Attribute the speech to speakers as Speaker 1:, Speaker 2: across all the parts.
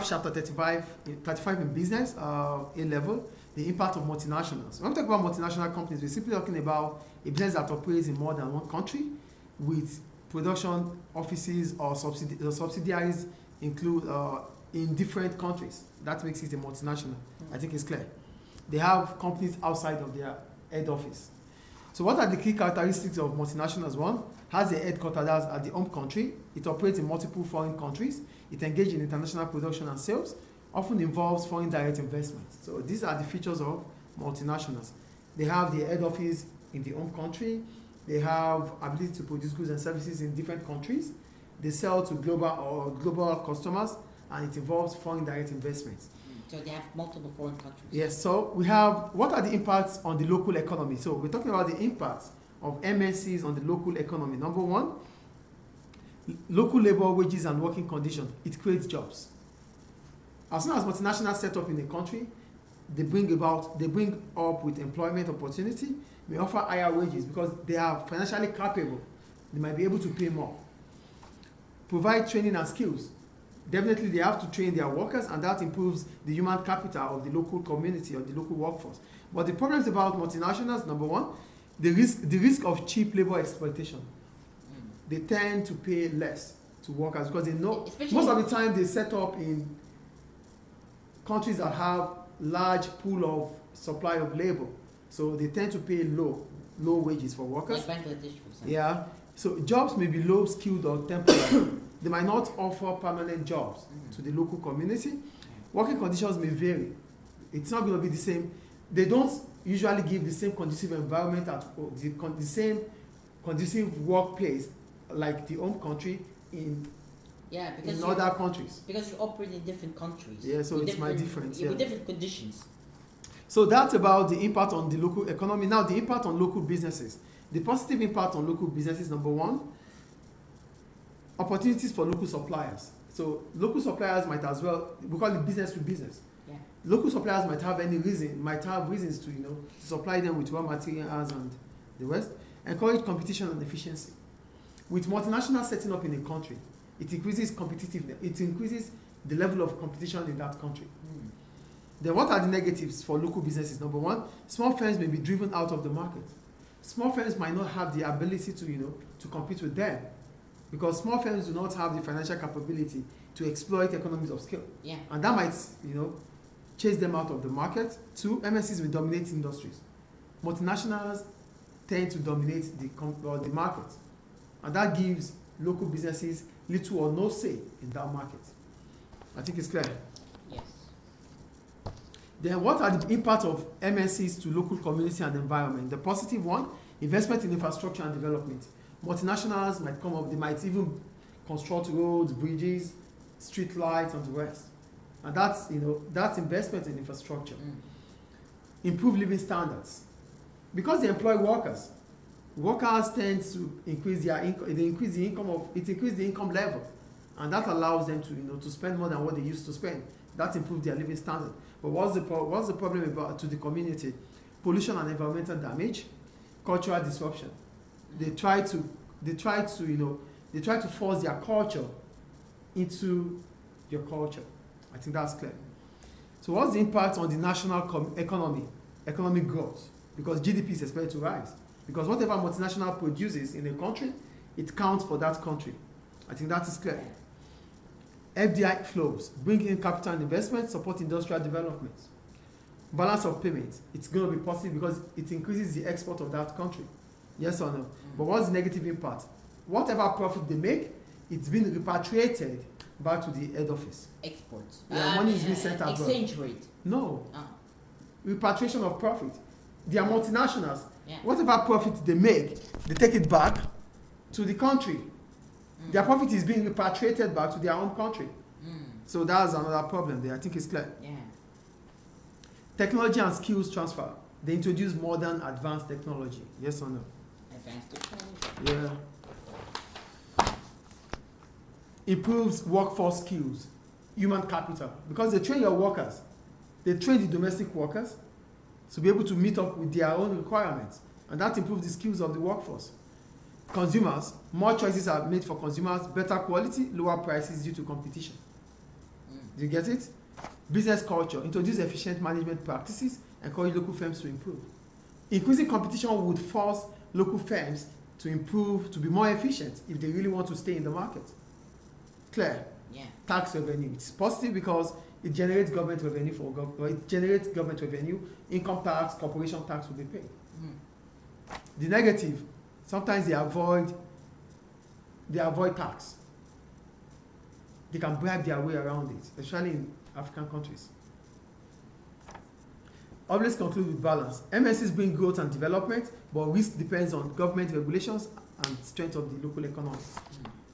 Speaker 1: chapter 35 in business, A level, the impact of multinationals. When we talk about multinational companies, we're simply talking about a business that operates in more than one country with production offices or subsidiaries include in different countries. That makes it a multinational. I think it's clear. They have companies outside of their head office. So what are the key characteristics of multinationals? One, has a headquarters at the home country. It operates in multiple foreign countries. It engages in international production and sales, often involves foreign direct investment. So these are the features of multinationals. They have their head office in the home country. They have ability to produce goods and services in different countries. They sell to global customers, and it involves foreign direct investments.
Speaker 2: So they have multiple foreign countries.
Speaker 1: Yes, so we have, what are the impacts on the local economy? So we're talking about the impacts of MNCs on the local economy. Number one, local labor wages and working conditions. It creates jobs. As soon as multinationals set up in a country, they bring up with employment opportunity, may offer higher wages because they are financially capable. They might be able to pay more. Provide training and skills. Definitely they have to train their workers, and that improves the human capital of the local community or the local workforce. But the problems about multinationals, number one, the risk of cheap labor exploitation. They tend to pay less to workers because they know, most of the time they set up in countries that have large pool of supply of labor. So they tend to pay low wages for workers.
Speaker 2: Like Bangladesh, for example.
Speaker 1: Yeah. So jobs may be low skilled or temporary. They might not offer permanent jobs to the local community. Working conditions may vary. It's not going to be the same. They don't usually give the same conducive environment at the same conducive workplace like the home country in other countries.
Speaker 2: Because you operate in different countries.
Speaker 1: Yeah, so it's my difference.
Speaker 2: With different conditions.
Speaker 1: So that's about the impact on the local economy. Now the impact on local businesses. The positive impact on local businesses, number one, opportunities for local suppliers. So local suppliers might as well, we call it business to business.
Speaker 2: Yeah.
Speaker 1: Local suppliers might have reasons to supply them with raw materials and the rest. Encourage competition and efficiency. With multinationals setting up in a country, it increases competitiveness. It increases the level of competition in that country. Then what are the negatives for local businesses? Number one, small firms may be driven out of the market. Small firms might not have the ability to compete with them because small firms do not have the financial capability to exploit economies of scale.
Speaker 2: Yeah.
Speaker 1: And that might, chase them out of the market. Two, MNCs will dominate industries. Multinationals tend to dominate the market. And that gives local businesses little or no say in that market. I think it's clear.
Speaker 2: Yes.
Speaker 1: Then what are the impacts of MNCs to local community and environment? The positive one, investment in infrastructure and development. Multinationals might come up, they might even construct roads, bridges, street lights, and the rest. And that's investment in infrastructure. Improve living standards. Because they employ workers tend to increase their income, it increases the income level. And that allows them to spend more than what they used to spend. That improves their living standard. But what's the problem to the community? Pollution and environmental damage, cultural disruption. They try to force their culture into your culture. I think that's clear. So what's the impact on the national economic growth? Because GDP is expected to rise. Because whatever multinational produces in a country, it counts for that country. I think that is clear. FDI flows, bring in capital and investment, support industrial development. Balance of payments, it's going to be positive because it increases the export of that country. Yes or no? But what's the negative impact? Whatever profit they make, it's been repatriated back to the head office.
Speaker 2: Exports.
Speaker 1: Yeah, money is being sent abroad.
Speaker 2: Exchange rate.
Speaker 1: No. Repatriation of profit. They are multinationals.
Speaker 2: Yeah.
Speaker 1: Whatever profit they make, they take it back to the country. Their profit is being repatriated back to their own country. So that's another problem there. I think it's clear.
Speaker 2: Yeah.
Speaker 1: Technology and skills transfer. They introduce modern advanced technology. Yes or no?
Speaker 2: Advanced technology.
Speaker 1: Yeah. Improves workforce skills, human capital. Because they train your workers. They train the domestic workers to be able to meet up with their own requirements. And that improves the skills of the workforce. Consumers, more choices are made for consumers, better quality, lower prices due to competition. Do you get it? Business culture. Introduce efficient management practices. Encourage local firms to improve. Increasing competition would force local firms to improve, to be more efficient if they really want to stay in the market. Clear?
Speaker 2: Yeah.
Speaker 1: Tax revenue. It's positive because it generates government revenue it generates government revenue. Income tax, corporation tax will be paid. The negative, sometimes they avoid tax. They can bribe their way around it, especially in African countries. Always conclude with balance. MSCs bring growth and development, but risk depends on government regulations and strength of the local economies.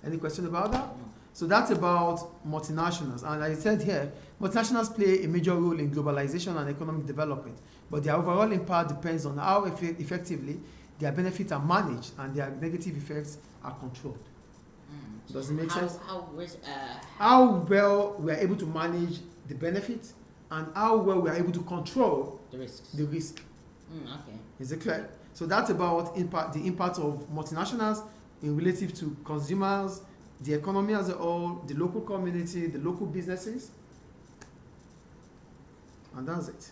Speaker 1: Any question about that?
Speaker 2: No.
Speaker 1: So that's about multinationals. And as I said here, multinationals play a major role in globalization and economic development, but their overall impact depends on how effectively their benefits are managed and their negative effects are controlled. Does it make sense? How well we are able to manage the benefits and how well we are able to control
Speaker 2: the risks.
Speaker 1: the risk.
Speaker 2: Okay.
Speaker 1: Is it clear? So that's about the impact of multinationals in relative to consumers, the economy as a whole, the local community, the local businesses, and that's it.